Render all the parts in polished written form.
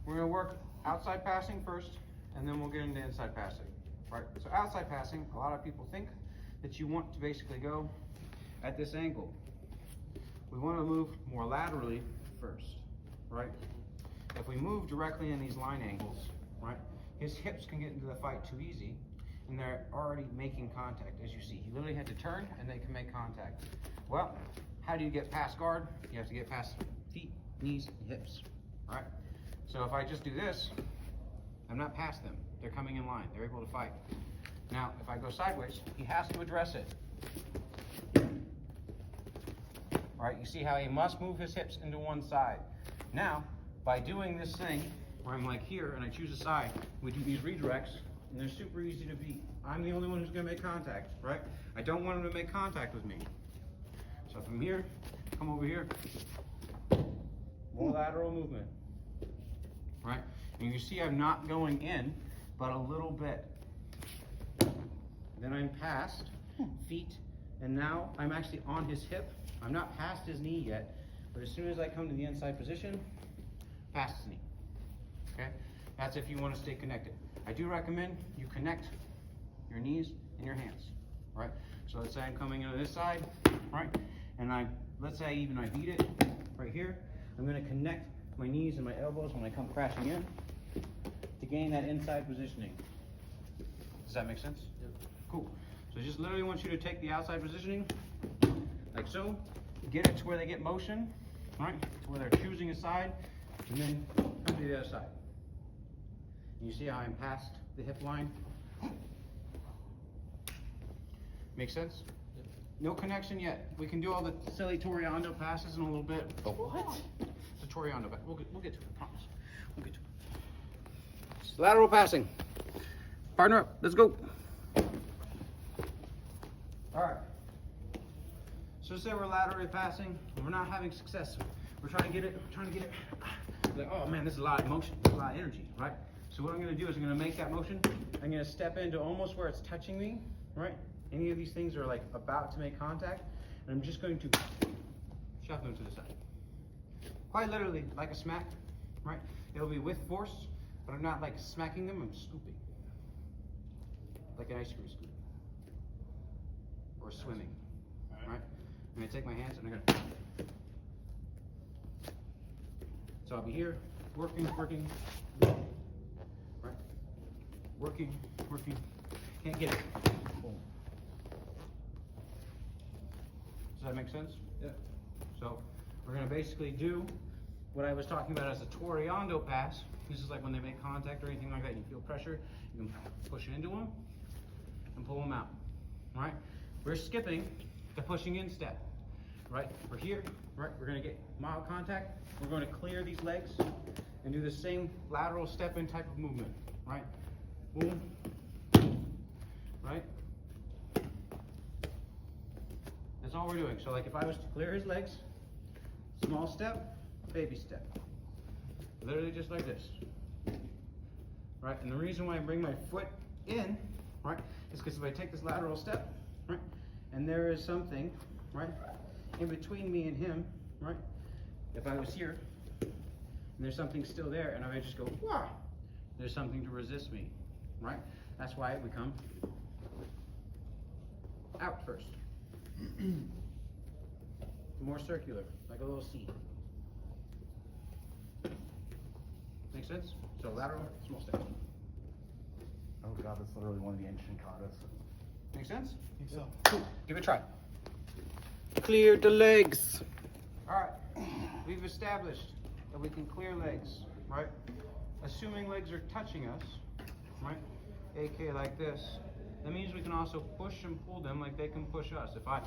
We're gonna work outside passing first, and then we'll get into inside passing, right? So outside passing, a lot of people think that you want to basically go at this angle. We want to move more laterally first, right? If we move directly in these line angles, right, his hips can get into the fight too easy, and they're already making contact, as you see. He literally had to turn, and they can make contact. Well, how do you get past guard? You have to get past feet, knees, and hips, right? So if I just do this, I'm not past them. They're coming in line. They're able to fight. Now, if I go sideways, he has to address it. Right, you see how he must move his hips into one side. Now, by doing this thing, where I'm like here, and I choose a side, we do these redirects, and they're super easy to beat. I'm the only one who's gonna make contact, right? I don't want him to make contact with me. So from here, come over here, more lateral movement, right? And you see I'm not going in, but a little bit. Then I'm past, feet, and now I'm actually on his hip. I'm not past his knee yet, but as soon as I come to the inside position, past his knee, okay? That's if you want to stay connected. I do recommend you connect your knees and your hands, right? So let's say I'm coming into this side, right? And let's say I beat it right here. I'm gonna connect my knees and my elbows when I come crashing in to gain that inside positioning. Does that make sense? Yep. Cool. So just literally want you to take the outside positioning, like so, get it to where they get motion, right? To where they're choosing a side, and then come to the other side. And you see how I'm past the hip line? Make sense? Yep. No connection yet. We can do all the silly Toriando passes in a little bit. Oh, what? It's a Toriando pass. We'll get to it, I promise. We'll get to it. Lateral passing. Partner up, let's go. All right. So say we're laterally passing, and we're not having success. We're trying to get it, like, oh man, this is a lot of motion, a lot of energy, right? So what I'm gonna do is I'm gonna make that motion. I'm gonna step into almost where it's touching me, right? Any of these things are like about to make contact, and I'm just going to shove them to the side. Quite literally, like a smack, right? It'll be with force, but I'm not like smacking them, I'm scooping. Like an ice cream scoop. Or swimming, right? I'm gonna take my hands and I'm gonna. So I'll be here, working, right? Working, can't get it. Boom. Does that make sense? Yeah. So we're gonna basically do what I was talking about as a Toriando pass. This is like when they make contact or anything like that, you feel pressure, you can push into them and pull them out, right? We're skipping the pushing in step, right? We're here, right? We're gonna get mild contact. We're gonna clear these legs and do the same lateral step in type of movement, right? Boom, right? That's all we're doing. So like if I was to clear his legs, small step, baby step. Literally just like this, right? And the reason why I bring my foot in, right, is because if I take this lateral step, right, and there is something, right, in between me and him, right, if I was here, and there's something still there, and I just go, wow, there's something to resist me, right? That's why we come out first. More circular, like a little C. Make sense? So lateral, small step. Oh god, that's literally one of the ancient katas. Make sense? I think so. Cool. Give it a try. Clear the legs. All right. We've established that we can clear legs, right? Assuming legs are touching us, right? AK like this. That means we can also push and pull them like they can push us. If I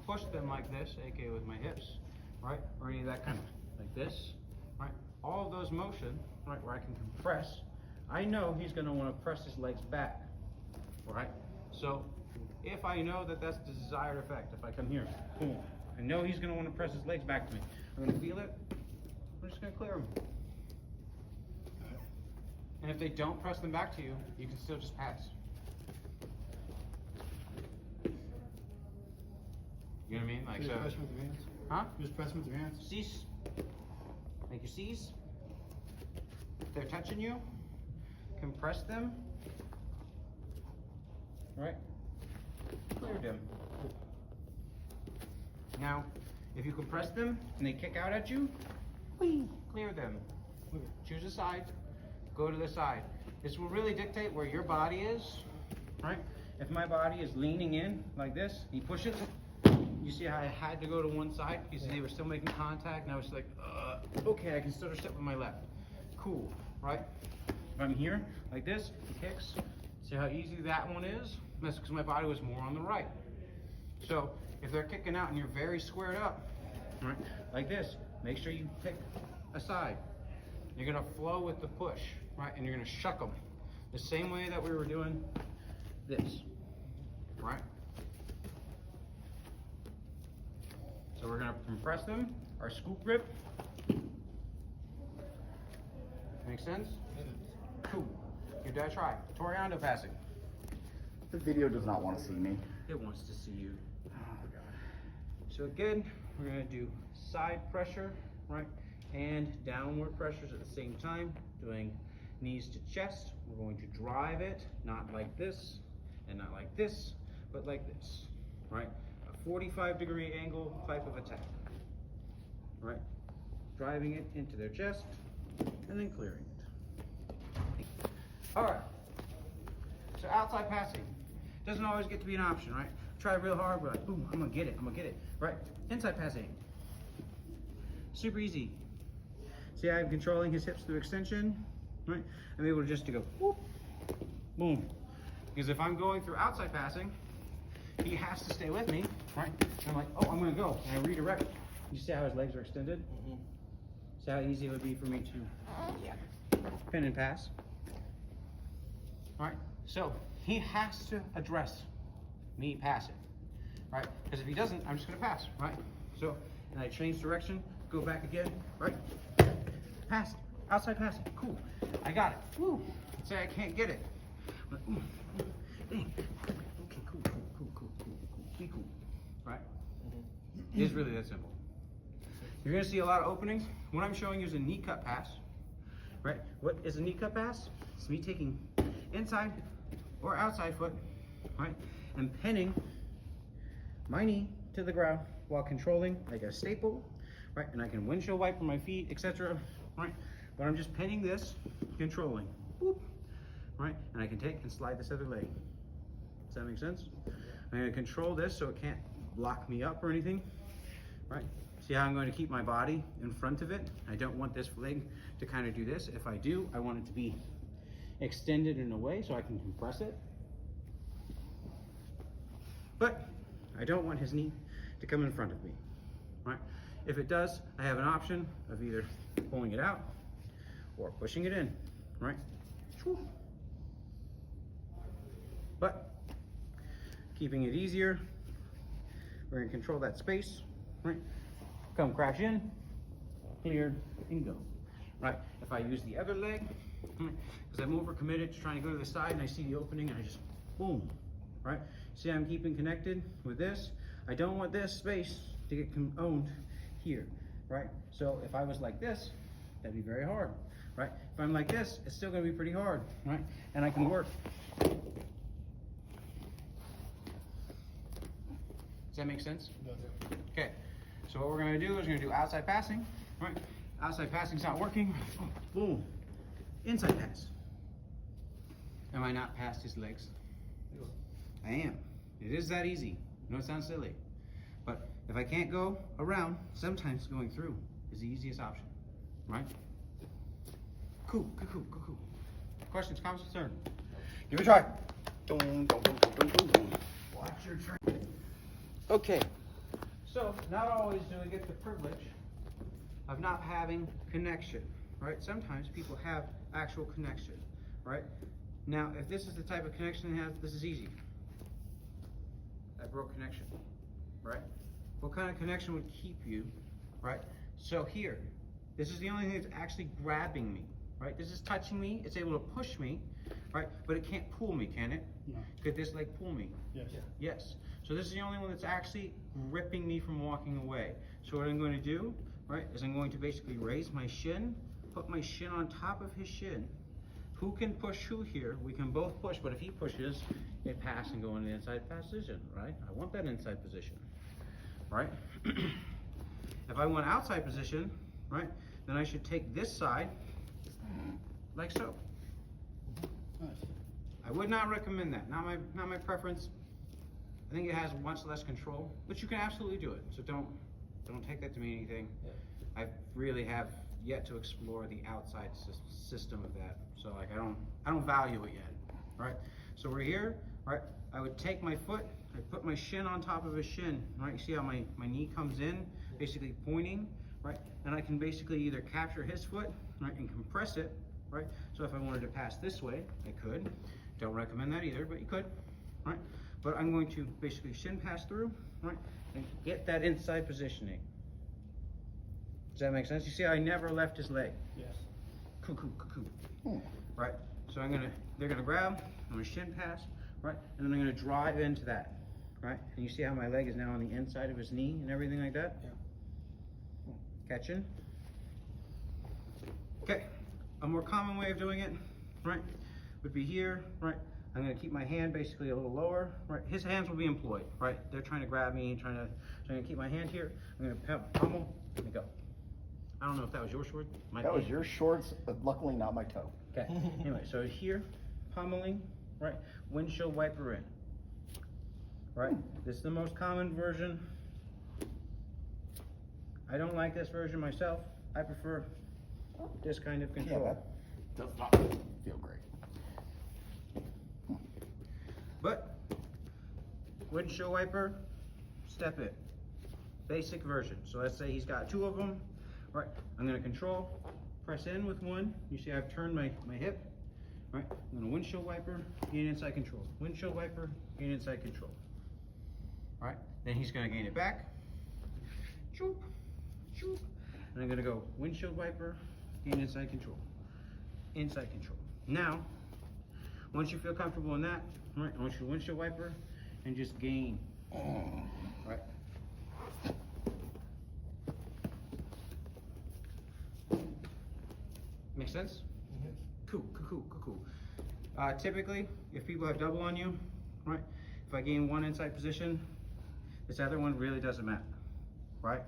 push them like this, AK with my hips, right? Or any of that kind of, like this, right? All of those motion, right, where I can compress, I know he's gonna wanna press his legs back, right? So if I know that that's the desired effect, if I come here, boom, I know he's gonna wanna press his legs back to me. I'm gonna feel it, I'm just gonna clear them. And if they don't press them back to you, you can still just pass. You know what I mean? Like, Just so, press them with your hands. huh? Just press them with your hands. Cease. Make your C's. if they're touching you, compress them, right? Clear them. Now, if you compress them and they kick out at you, clear them. Choose a side, go to the side. This will really dictate where your body is, right? If my body is leaning in like this, you push it, you see how I had to go to one side because they were still making contact, and I was like, okay, I can still step with my left. Cool, right? If I'm here, like this, he kicks. See how easy that one is? That's because my body was more on the right. So, if they're kicking out and you're very squared up, right, like this, make sure you pick a side. You're gonna flow with the push, right, and you're gonna shuck them. The same way that we were doing this, right? So we're gonna compress them, our scoop grip. Make sense? Cool. Give that a try. Toreando passing. The video does not want to see me. It wants to see you. Oh god. So again, we're gonna do side pressure, right, and downward pressures at the same time, doing knees to chest. We're going to drive it, not like this, and not like this, but like this, right? A 45-degree angle type of attack, right? Driving it into their chest, and then clearing it. All right, so outside passing. Doesn't always get to be an option, right? Try real hard, but like, boom, I'm gonna get it, right? Inside passing. Super easy. See how I'm controlling his hips through extension, right? I'm able just to go, whoop, boom. Because if I'm going through outside passing, he has to stay with me, right? And I'm like, oh, I'm gonna go, and I redirect. You see how his legs are extended? See how easy it would be for me to pin and pass? All right, so he has to address me passing, right? Because if he doesn't, I'm just gonna pass, right? So, and I change direction, go back again, right? Pass, outside passing, cool. I got it, woo. Say I can't get it. But, dang. Okay, cool. Be cool, right? It's really that simple. You're gonna see a lot of openings. What I'm showing you is a knee cut pass, right? What is a knee cut pass? It's me taking inside or outside foot, right? And pinning my knee to the ground while controlling like a staple, right? And I can windshield wiper my feet, etc., right? But I'm just pinning this, controlling, boop, right? And I can take and slide this other leg. Does that make sense? I'm gonna control this so it can't block me up or anything, right? See how I'm going to keep my body in front of it? I don't want this leg to kind of do this. If I do, I want it to be extended in a way so I can compress it. But I don't want his knee to come in front of me, right? If it does, I have an option of either pulling it out or pushing it in, right? But keeping it easier, we're gonna control that space, right? Come crash in, cleared, and go, right? If I use the other leg, because I'm overcommitted to trying to go to the side and I see the opening and I just, boom, right? See how I'm keeping connected with this? I don't want this space to get owned here, right? So if I was like this, that'd be very hard, right? If I'm like this, it's still gonna be pretty hard, right? And I can work. Does that make sense? Okay, so what we're gonna do is we're gonna do outside passing, right? Outside passing's not working, boom. Inside pass. Am I not past his legs? I am. It is that easy. I know it sounds silly, but if I can't go around, sometimes going through is the easiest option, right? Cool. Questions, comments, concerns? Give it a try. Watch your train. Okay, so not always do we get the privilege of not having connection, right? Sometimes people have actual connection, right? Now, if this is the type of connection they have, this is easy. I broke connection, right? What kind of connection would keep you, right? So here, this is the only thing that's actually grabbing me, right? This is touching me, it's able to push me, right? But it can't pull me, can it? No. Could this leg pull me? Yes. Yes. So this is the only one that's actually gripping me from walking away. So what I'm going to do, right, is I'm going to basically raise my shin, put my shin on top of his shin. Who can push who here? We can both push, but if he pushes, it pass and go in the inside position, right? I want that inside position, right? If I want outside position, right, then I should take this side, like so. I would not recommend that, not my preference. I think it has much less control, but you can absolutely do it, so don't take that to mean anything. I really have yet to explore the outside system of that, so like I don't value it yet, right? So we're here, right? I would take my foot, I put my shin on top of his shin, right? You see how my knee comes in, basically pointing, right? And I can basically either capture his foot, right, and compress it, right? So if I wanted to pass this way, I could. Don't recommend that either, but you could, right? But I'm going to basically shin pass through, right, and get that inside positioning. Does that make sense? You see how I never left his leg? Yes. Cuckoo, cuckoo. Right? So they're gonna grab, I'm gonna shin pass, right? And then I'm gonna drive into that, right? And you see how my leg is now on the inside of his knee and everything like that? Yeah. Catching. Okay, a more common way of doing it, right, would be here, right? I'm gonna keep my hand basically a little lower, right? His hands will be employed, right? They're trying to grab me, so I'm gonna keep my hand here. I'm gonna pummel and go. I don't know if that was your sword. That was your shorts, but luckily not my toe. Okay, anyway, so here, pummeling, right? Windshield wiper in, right? This is the most common version. I don't like this version myself. I prefer this kind of Yeah, control. that does not feel great. But windshield wiper, step in. Basic version. So let's say he's got two of them. Right, I'm gonna control, press in with one. You see I've turned my hip. Right, I'm gonna windshield wiper, gain inside control. Windshield wiper, gain inside control. Right, then he's gonna gain it back. Choop, choop. And I'm gonna go windshield wiper, gain inside control. Inside control. Now, once you feel comfortable in that, right, I want you to windshield wiper and just gain. Right. Make sense? Cool, cool, cool, cool. Typically, if people have double on you, right, if I gain one inside position, this other one really doesn't matter, right?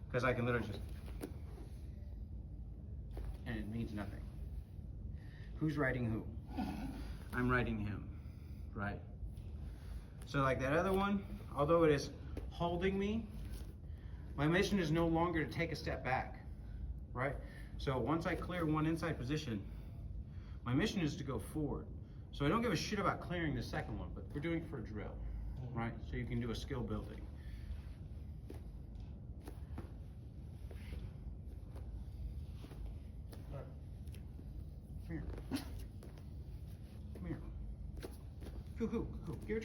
Because I can literally just, and it means nothing. Who's riding who? I'm riding him, right? So like that other one, although it is holding me, my mission is no longer to take a step back, right? So once I clear one inside position, my mission is to go forward. So I don't give a shit about clearing the second one, but we're doing it for a drill, right? So you can do a skill building. Alright. Come here. Come here. Coo-coo, coo-coo. Give it a try.